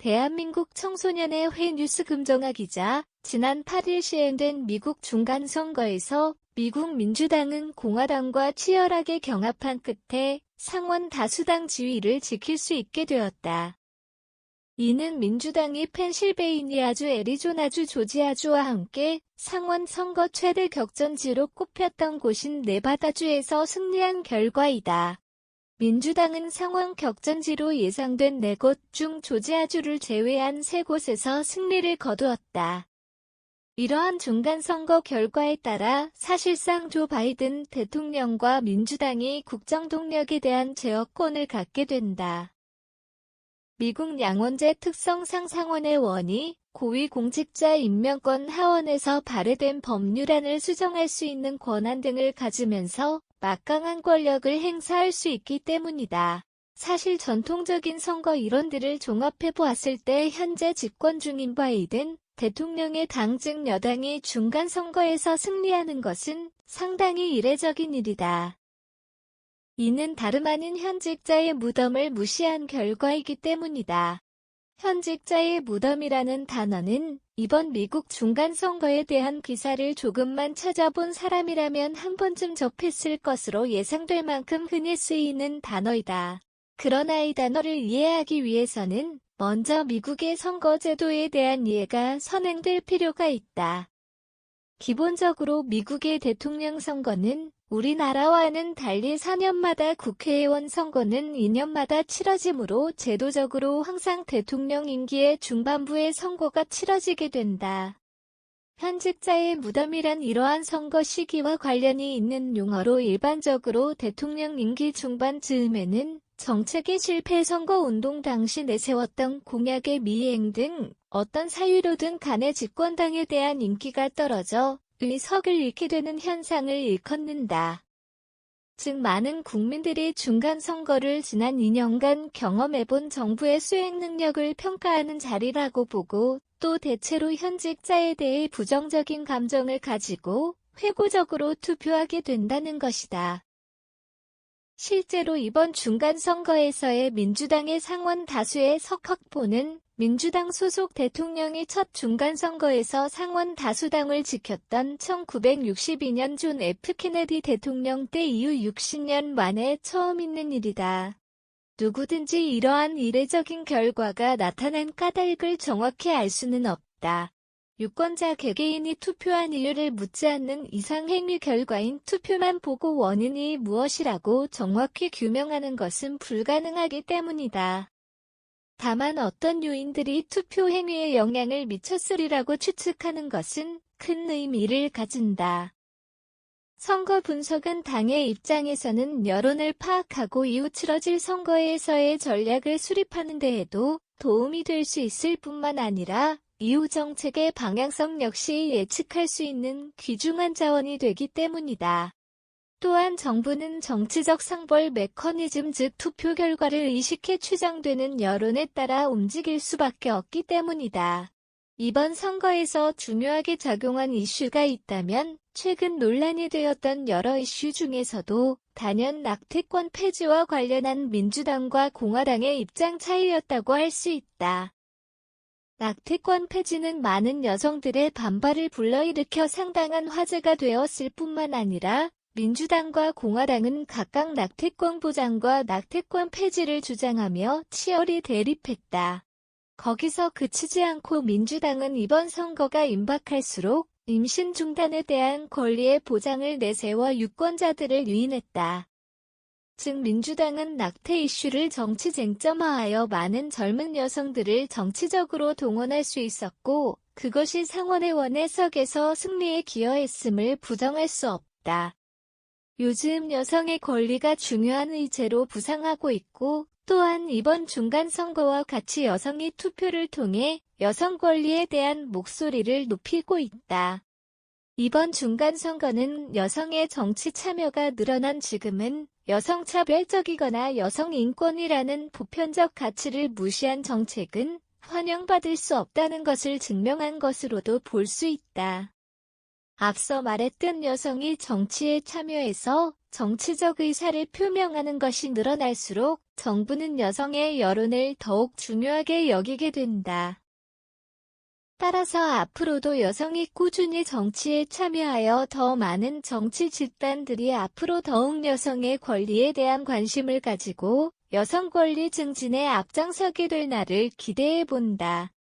대한민국 청소년의 회 뉴스 금정학이자 지난 8일 시행된 미국 중간선거에서 미국 민주당은 공화당과 치열하게 경합한 끝에 상원 다수당 지위를 지킬 수 있게 되었다. 이는 민주당이 펜실베이니아주, 애리조나주, 조지아주와 함께 상원 선거 최대 격전지로 꼽혔던 곳인 네바다주에서 승리한 결과이다. 민주당은 상원 격전지로 예상된 4곳 중 조지아주를 제외한 3곳에서 승리를 거두었다. 이러한 중간선거 결과에 따라 사실상 조 바이든 대통령과 민주당이 국정동력에 대한 제어권을 갖게 된다. 미국 양원제 특성상 상원의 원이 고위공직자 임명권 하원에서 발의된 법률안을 수정할 수 있는 권한 등을 가지면서 막강한 권력을 행사할 수 있기 때문이다. 사실 전통적인 선거 이론들을 종합해 보았을 때 현재 집권 중인 바이든 대통령의 당증 여당이 중간선거에서 승리하는 것은 상당히 이례적인 일이다. 이는 다름 아닌 현직자의 무덤을 무시한 결과이기 때문이다. 현직자의 무덤이라는 단어는 이번 미국 중간선거에 대한 기사를 조금만 찾아본 사람이라면 한 번쯤 접했을 것으로 예상될 만큼 흔히 쓰이는 단어이다. 그러나 이 단어를 이해하기 위해서는 먼저 미국의 선거제도에 대한 이해가 선행될 필요가 있다. 기본적으로 미국의 대통령 선거는 우리나라와는 달리 4년마다 국회의원 선거는 2년마다 치러지므로 제도적으로 항상 대통령 임기의 중반부에 선거가 치러지게 된다. 현직자의 무덤이란 이러한 선거 시기와 관련이 있는 용어로 일반적으로 대통령 임기 중반 즈음에는 정책의 실패, 선거운동 당시 내세웠던 공약의 미이행 등 어떤 사유로든 간에 집권당에 대한 인기가 떨어져 의석을 잃게 되는 현상을 일컫는다. 즉 많은 국민들이 중간선거를 지난 2년간 경험해본 정부의 수행 능력을 평가하는 자리라고 보고 또 대체로 현직자에 대해 부정적인 감정을 가지고 회고적으로 투표하게 된다는 것이다. 실제로 이번 중간선거에서의 민주당의 상원 다수의 석 확보는 민주당 소속 대통령이 첫 중간선거에서 상원 다수당을 지켰던 1962년 존 F. 케네디 대통령 때 이후 60년 만에 처음 있는 일이다. 누구든지 이러한 이례적인 결과가 나타난 까닭을 정확히 알 수는 없다. 유권자 개개인이 투표한 이유를 묻지 않는 이상 행위 결과인 투표만 보고 원인이 무엇이라고 정확히 규명하는 것은 불가능하기 때문이다. 다만 어떤 요인들이 투표 행위에 영향을 미쳤으리라고 추측하는 것은 큰 의미를 가진다. 선거 분석은 당의 입장에서는 여론을 파악하고 이후 치러질 선거에서의 전략을 수립하는 데에도 도움이 될 수 있을 뿐만 아니라 이후 정책의 방향성 역시 예측할 수 있는 귀중한 자원이 되기 때문이다. 또한 정부는 정치적 상벌 메커니즘 즉 투표 결과를 의식해 추정되는 여론에 따라 움직일 수밖에 없기 때문이다. 이번 선거에서 중요하게 작용한 이슈가 있다면 최근 논란이 되었던 여러 이슈 중에서도 단연 낙태권 폐지와 관련한 민주당과 공화당의 입장 차이였다고 할 수 있다. 낙태권 폐지는 많은 여성들의 반발을 불러일으켜 상당한 화제가 되었을 뿐만 아니라 민주당과 공화당은 각각 낙태권 보장과 낙태권 폐지를 주장하며 치열히 대립했다. 거기서 그치지 않고 민주당은 이번 선거가 임박할수록 임신 중단에 대한 권리의 보장을 내세워 유권자들을 유인했다. 즉 민주당은 낙태 이슈를 정치 쟁점화하여 많은 젊은 여성들을 정치적으로 동원할 수 있었고 그것이 상원의원 해석에서 승리에 기여했음을 부정할 수 없다. 요즘 여성의 권리가 중요한 의제로 부상하고 있고 또한 이번 중간선거와 같이 여성이 투표를 통해 여성 권리에 대한 목소리를 높이고 있다. 이번 중간선거는 여성의 정치 참여가 늘어난 지금은 여성차별적이거나 여성인권이라는 보편적 가치를 무시한 정책은 환영받을 수 없다는 것을 증명한 것으로도 볼 수 있다. 앞서 말했던 여성이 정치에 참여해서 정치적 의사를 표명하는 것이 늘어날수록 정부는 여성의 여론을 더욱 중요하게 여기게 된다. 따라서 앞으로도 여성이 꾸준히 정치에 참여하여 더 많은 정치 집단들이 앞으로 더욱 여성의 권리에 대한 관심을 가지고 여성 권리 증진에 앞장서게 될 날을 기대해 본다.